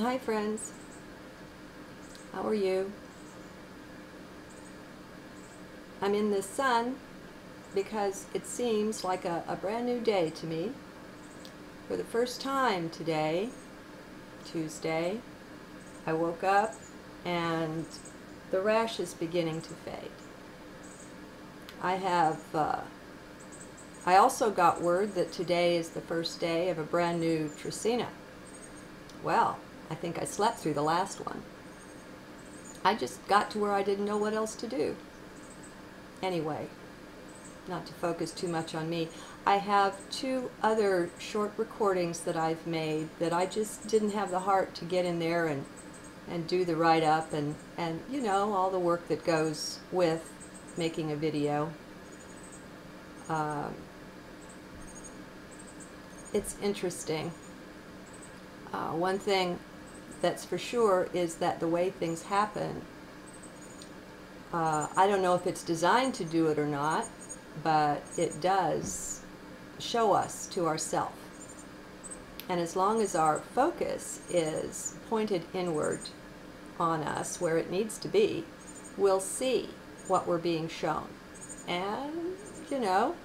Hi friends, how are you? I'm in the sun because it seems like a brand new day to me. For the first time today, Tuesday, I woke up and the rash is beginning to fade. I also got word that today is the first day of a brand new Tricina. Well, I think I slept through the last one. I just got to where I didn't know what else to do. Anyway, not to focus too much on me, I have 2 other short recordings that I've made that I just didn't have the heart to get in there and do the write-up and you know, all the work that goes with making a video. It's interesting. One thing that's for sure is that the way things happen, I don't know if it's designed to do it or not, but it does show us to ourselves. And as long as our focus is pointed inward on us where it needs to be, we'll see what we're being shown and, you know,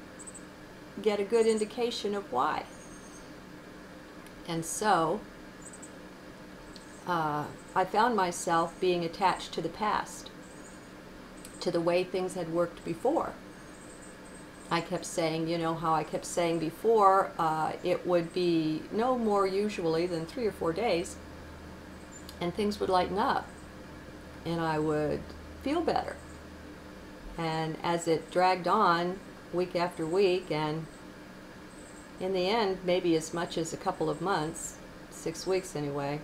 get a good indication of why. And so I found myself being attached to the past, to the way things had worked before. I kept saying, you know how I kept saying before, it would be no more usually than 3 or 4 days, and things would lighten up, and I would feel better. And as it dragged on, week after week, and in the end, maybe as much as a couple of months, 6 weeks anyway,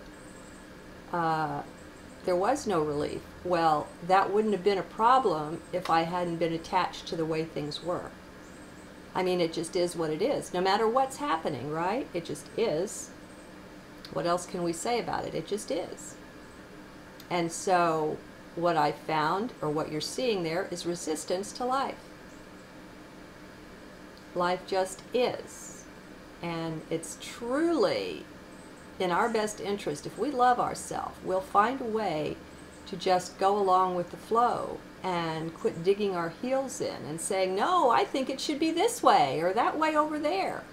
there was no relief. Well, that wouldn't have been a problem if I hadn't been attached to the way things were. I mean, it just is what it is. No matter what's happening, right? It just is. What else can we say about it? It just is. And so what I found, or what you're seeing there, is resistance to life. Life just is. And it's truly in our best interest, if we love ourselves, we'll find a way to just go along with the flow and quit digging our heels in and saying, no, I think it should be this way or that way over there.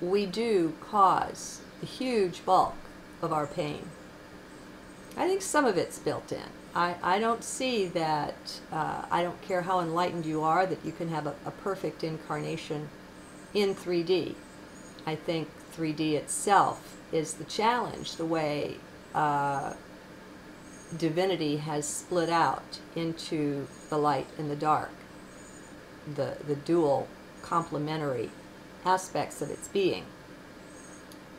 We do cause the huge bulk of our pain. I think some of it's built in. I don't see that, I don't care how enlightened you are, that you can have a perfect incarnation in 3D. I think 3D itself is the challenge, the way divinity has split out into the light and the dark, the dual complementary aspects of its being.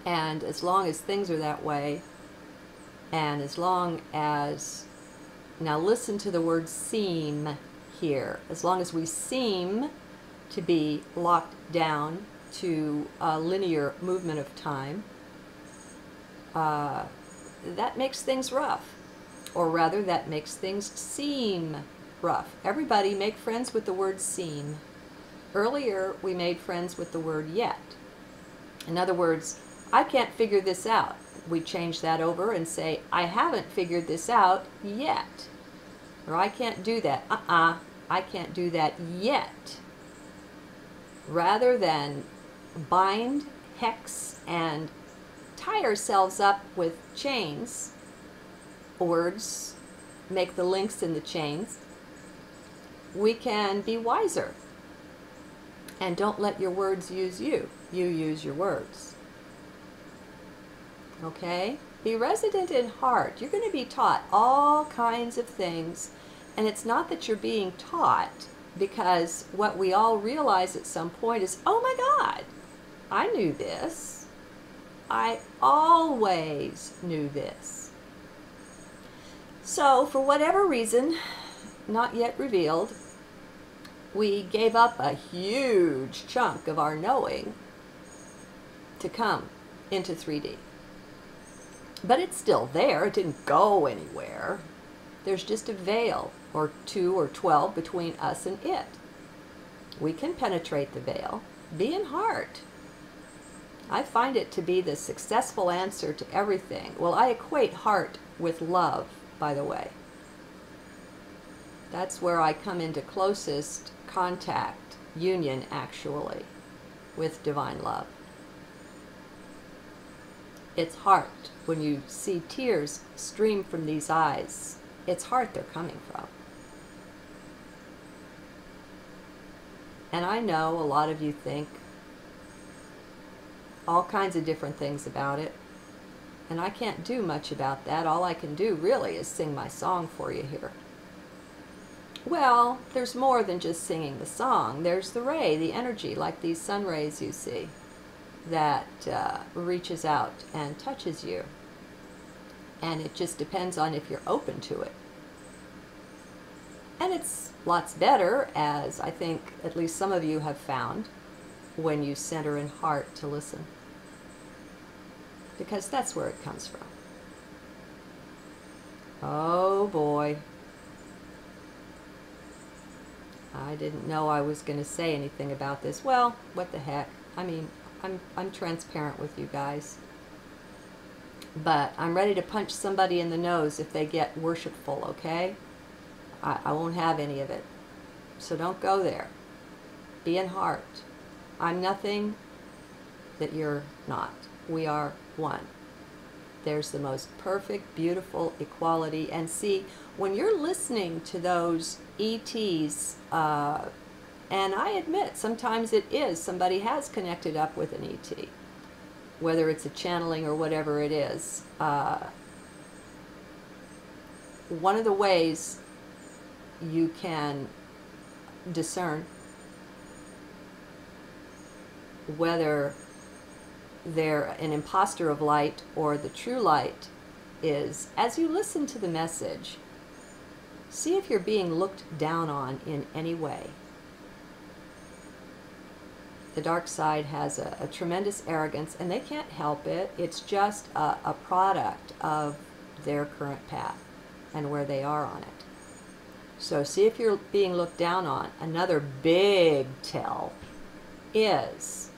And as long as things are that way, and as long as, now listen to the word seem here, as long as we seem to be locked down to a linear movement of time, that makes things rough. Or rather, that makes things seem rough. Everybody make friends with the word seem. Earlier, we made friends with the word yet. In other words, I can't figure this out. We change that over and say, I haven't figured this out yet. Or I can't do that. I can't do that yet. Rather than bind, hex, and tie ourselves up with chains, words make the links in the chains, we can be wiser. And don't let your words use you. You use your words. Okay? Be resident in heart. You're going to be taught all kinds of things, and it's not that you're being taught, because what we all realize at some point is, oh my God, I knew this. I always knew this. So, for whatever reason, not yet revealed, we gave up a huge chunk of our knowing to come into 3D. But it's still there. It didn't go anywhere. There's just a veil, or 2 or 12, between us and it. We can penetrate the veil. Be in heart. I find it to be the successful answer to everything. Well, I equate heart with love, by the way. That's where I come into closest contact, union actually, with divine love. It's heart. When you see tears stream from these eyes, it's heart they're coming from. And I know a lot of you think all kinds of different things about it, and I can't do much about that. All I can do really is sing my song for you here. Well, there's more than just singing the song. There's the ray, the energy, like these sun rays you see, that reaches out and touches you. And it just depends on if you're open to it. And it's lots better, as I think at least some of you have found, when you center in heart to listen. Because that's where it comes from. Oh boy. I didn't know I was going to say anything about this. Well, what the heck. I mean, I'm transparent with you guys. But I'm ready to punch somebody in the nose if they get worshipful, okay? I won't have any of it. So don't go there. Be in heart. I'm nothing that you're not. We are one. There's the most perfect, beautiful equality. And see, when you're listening to those ETs, and I admit sometimes it is, somebody has connected up with an ET, whether it's a channeling or whatever it is. One of the ways you can discern whether they're an imposter of light or the true light is, as you listen to the message, see if you're being looked down on in any way. The dark side has a tremendous arrogance, and they can't help it. It's just a product of their current path and where they are on it. So see if you're being looked down on. Another big tell is,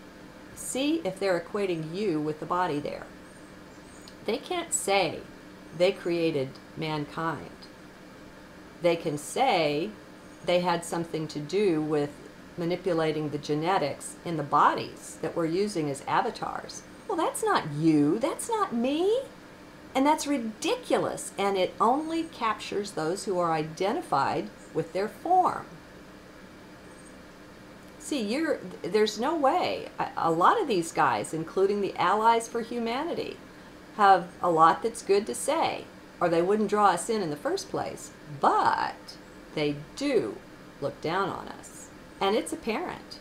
see if they're equating you with the body there. They can't say they created mankind. They can say they had something to do with manipulating the genetics in the bodies that we're using as avatars. Well, that's not you. That's not me. And that's ridiculous. And it only captures those who are identified with their form. See, there's no way. A lot of these guys, including the Allies for Humanity, have a lot that's good to say, or they wouldn't draw us in the first place. But they do look down on us, and it's apparent.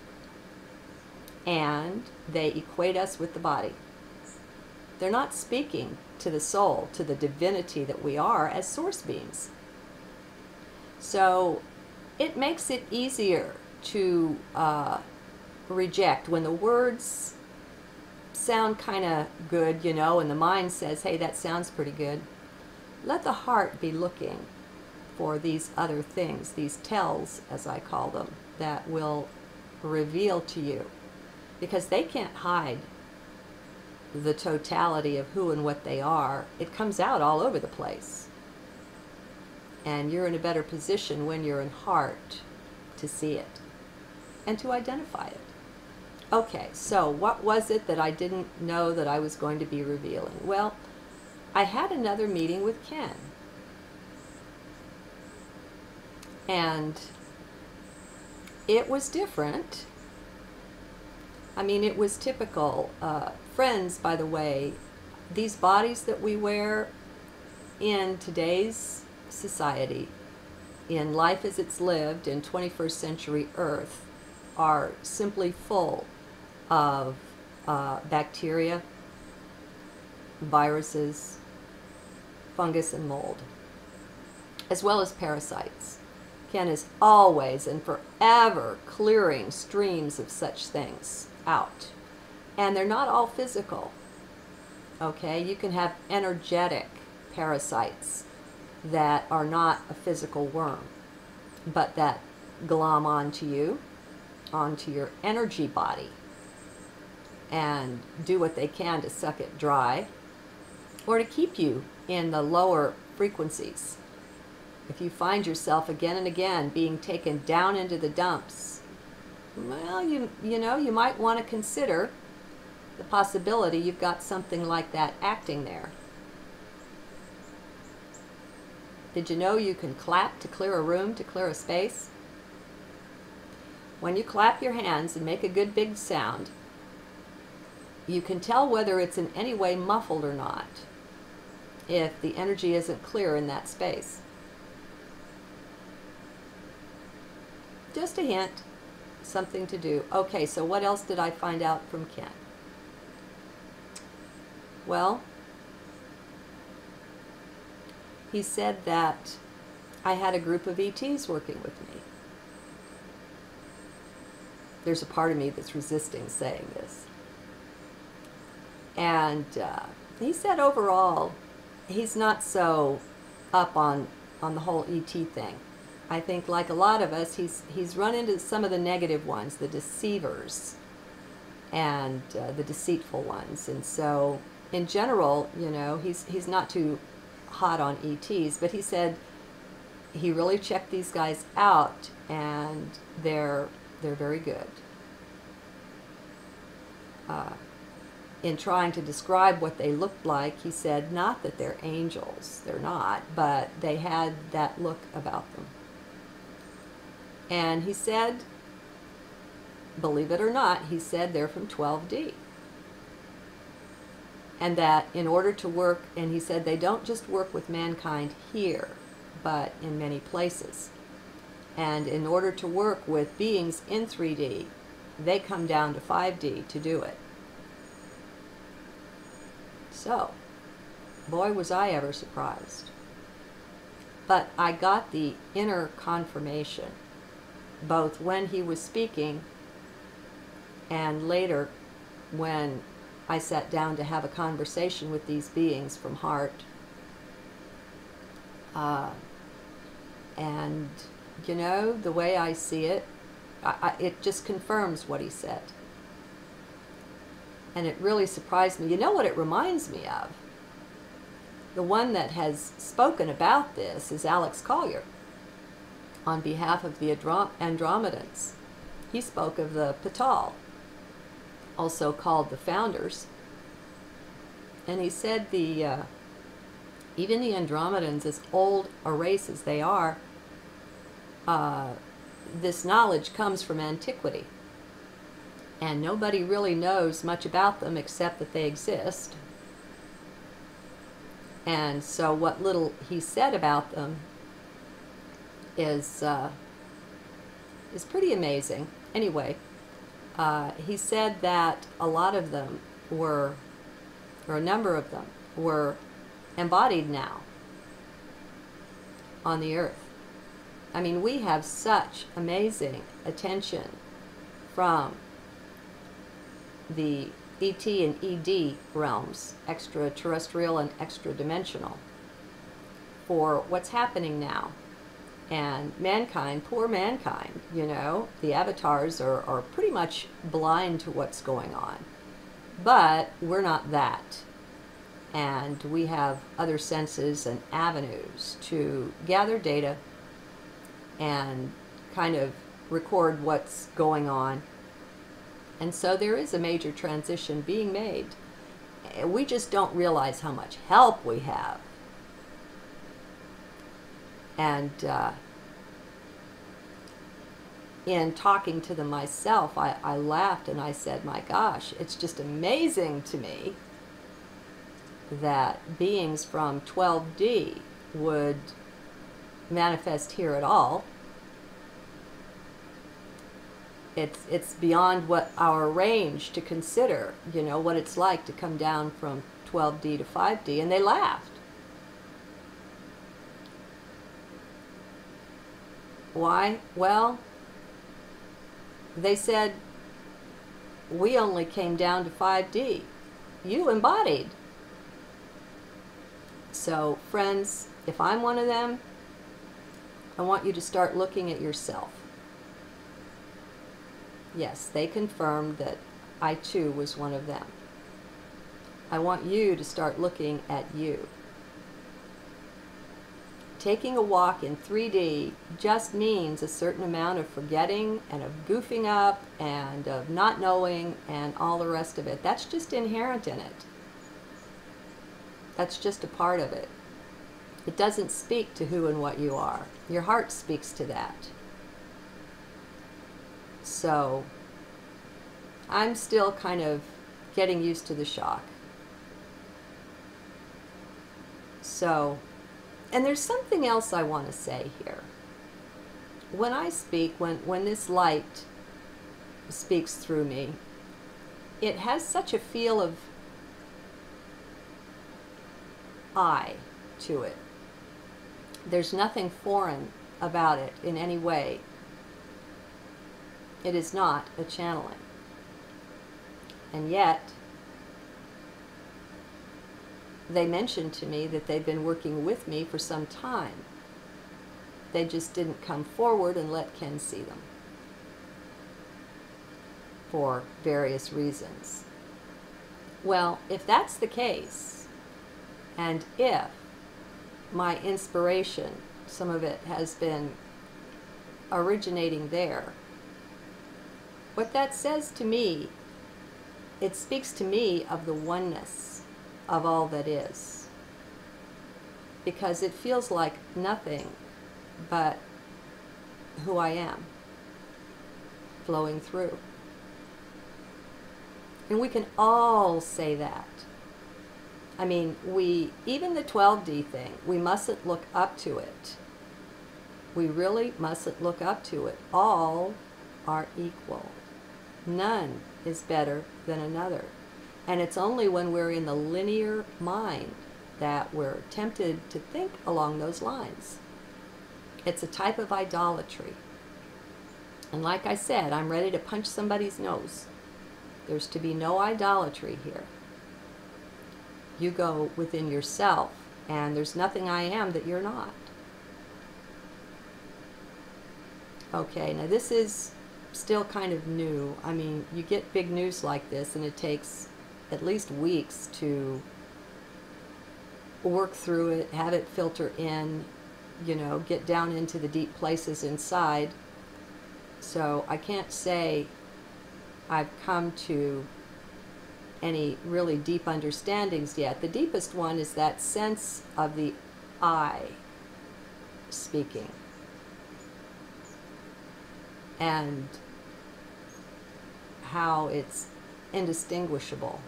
And they equate us with the body. They're not speaking to the soul, to the divinity that we are as source beings. So it makes it easier to reject when the words sound kind of good, you know, and the mind says, hey, that sounds pretty good. Let the heart be looking for these other things, these tells, as I call them, that will reveal to you. Because they can't hide the totality of who and what they are. It comes out all over the place. And you're in a better position when you're in heart to see it and to identify it. Okay, so what was it that I didn't know that I was going to be revealing? Well, I had another meeting with Ken. And it was different. I mean, it was typical. Friends, by the way, these bodies that we wear in today's society, in life as it's lived in 21st century Earth, are simply full of bacteria, viruses, fungus, and mold, as well as parasites. Ken is always and forever clearing streams of such things out. And they're not all physical. Okay, you can have energetic parasites that are not a physical worm, but that glom onto you, onto your energy body. and do what they can to suck it dry, or to keep you in the lower frequencies. If you find yourself again and again being taken down into the dumps, well, you know, you might want to consider the possibility you've got something like that acting there. Did you know you can clap to clear a room, to clear a space? When you clap your hands and make a good big sound, you can tell whether it's in any way muffled or not if the energy isn't clear in that space. Just a hint, something to do. Okay, so what else did I find out from Ken? Well, he said that I had a group of ETs working with me. There's a part of me that's resisting saying this. And he said overall, he's not so up on the whole ET thing. I think like a lot of us, he's run into some of the negative ones, the deceivers and the deceitful ones. And so in general, you know, he's not too hot on ETs, but he said he really checked these guys out, and they're very good. In trying to describe what they looked like, he said not that they're angels, they're not, but they had that look about them. And he said, believe it or not, he said they're from 12D. And that in order to work, and he said they don't just work with mankind here, but in many places. And in order to work with beings in 3D, they come down to 5D to do it. So, boy, was I ever surprised. But I got the inner confirmation, both when he was speaking and later when I sat down to have a conversation with these beings from heart. And, you know, the way I see it, it just confirms what he said. And it really surprised me. You know what it reminds me of? The one that has spoken about this is Alex Collier on behalf of the Andromedans. He spoke of the Patal, also called the Founders. And he said even the Andromedans, as old a race as they are, this knowledge comes from antiquity. And nobody really knows much about them except that they exist. And so what little he said about them is pretty amazing. Anyway, he said that a lot of them were, or a number of them, were embodied now on the earth. I mean, we have such amazing attention from the ET and ED realms, extraterrestrial and extra-dimensional, for what's happening now. And mankind, poor mankind, you know, the avatars are pretty much blind to what's going on. But we're not that. And we have other senses and avenues to gather data and kind of record what's going on. And so there is a major transition being made. We just don't realize how much help we have. And in talking to them myself, I laughed and I said, my gosh, it's just amazing to me that beings from 12D would manifest here at all. It's beyond what our range to consider, you know, what it's like to come down from 12D to 5D, and they laughed. Why? Well, they said, we only came down to 5D. You embodied. So, friends, if I'm one of them, I want you to start looking at yourself. Yes, they confirmed that I too was one of them. I want you to start looking at you. Taking a walk in 3D just means a certain amount of forgetting and of goofing up and of not knowing and all the rest of it. That's just inherent in it. That's just a part of it. It doesn't speak to who and what you are. Your heart speaks to that. So I'm still kind of getting used to the shock. So, and there's something else I want to say here. When I speak, when this light speaks through me, it has such a feel of I to it. There's nothing foreign about it in any way. It is not a channeling. And yet, they mentioned to me that they've been working with me for some time. They just didn't come forward and let Ken see them for various reasons. Well, if that's the case, and if my inspiration, some of it has been originating there, what that says to me, it speaks to me of the oneness of all that is. Because it feels like nothing but who I am flowing through. And we can all say that. I mean, even the 12D thing, we mustn't look up to it. We really mustn't look up to it. All are equal. None is better than another. And it's only when we're in the linear mind that we're tempted to think along those lines. It's a type of idolatry. And like I said, I'm ready to punch somebody's nose. There's to be no idolatry here. You go within yourself, and there's nothing I am that you're not. Okay, now this is still kind of new. I mean, you get big news like this, and it takes at least weeks to work through it, have it filter in, you know, get down into the deep places inside. So I can't say I've come to any really deep understandings yet. The deepest one is that sense of the I speaking. And how it's indistinguishable.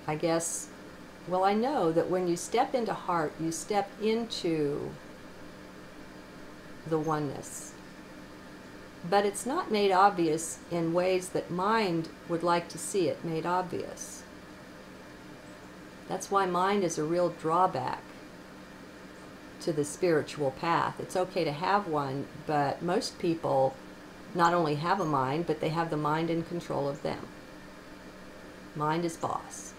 I guess, well, I know that when you step into heart, you step into the oneness. But it's not made obvious in ways that mind would like to see it made obvious. That's why mind is a real drawback to the spiritual path. It's okay to have one, but most people not only have a mind, but they have the mind in control of them. Mind is boss.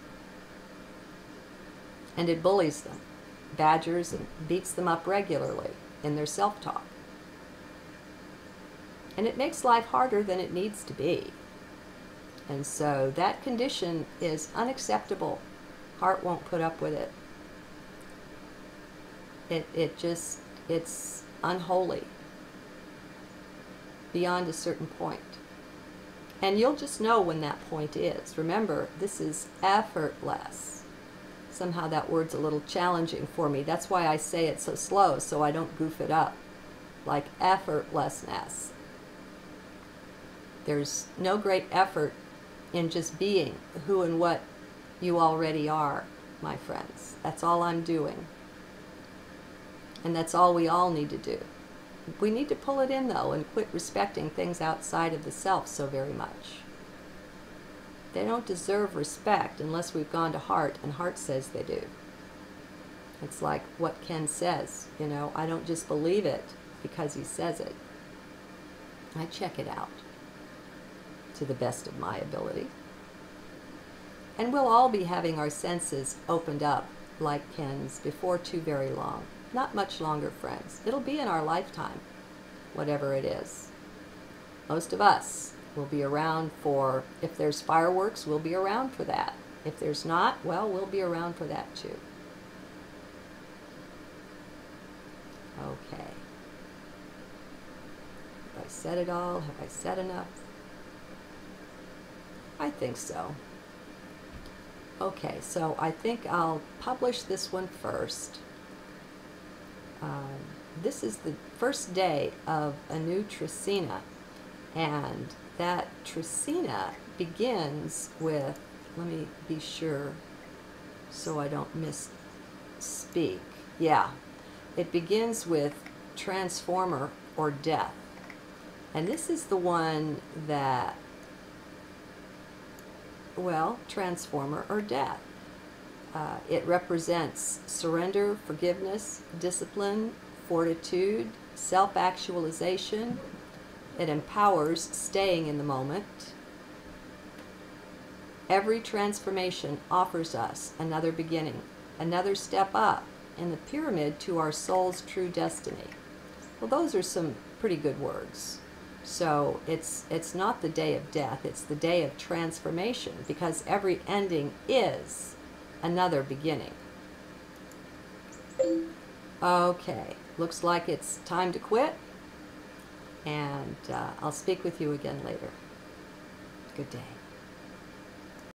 And it bullies them, badgers and beats them up regularly in their self-talk. And it makes life harder than it needs to be. And so that condition is unacceptable. Heart won't put up with it. It's unholy beyond a certain point. And you'll just know when that point is. Remember, this is effortless. Somehow that word's a little challenging for me. That's why I say it so slow, so I don't goof it up. Like effortlessness. There's no great effort in just being who and what you already are, my friends. That's all I'm doing. And that's all we all need to do. We need to pull it in, though, and quit respecting things outside of the self so very much. They don't deserve respect unless we've gone to heart, and heart says they do. It's like what Ken says, you know, I don't just believe it because he says it. I check it out to the best of my ability. And we'll all be having our senses opened up like Ken's before too very long. Not much longer, friends. It'll be in our lifetime, whatever it is. Most of us We'll be around for, if there's fireworks, we'll be around for that. If there's not, well, we'll be around for that too. Okay. Have I said it all? Have I said enough? I think so. Okay, so I think I'll publish this one first. This is the first day of a new Trecina, and that Trecina begins with, let me be sure so I don't misspeak. Yeah, it begins with transformer or death. And this is the one that, well, transformer or death. It represents surrender, forgiveness, discipline, fortitude, self-actualization. It empowers staying in the moment. Every transformation offers us another beginning, another step up in the pyramid to our soul's true destiny. Well, those are some pretty good words. So it's not the day of death, it's the day of transformation, because every ending is another beginning. Okay, looks like it's time to quit, and I'll speak with you again later. Good day.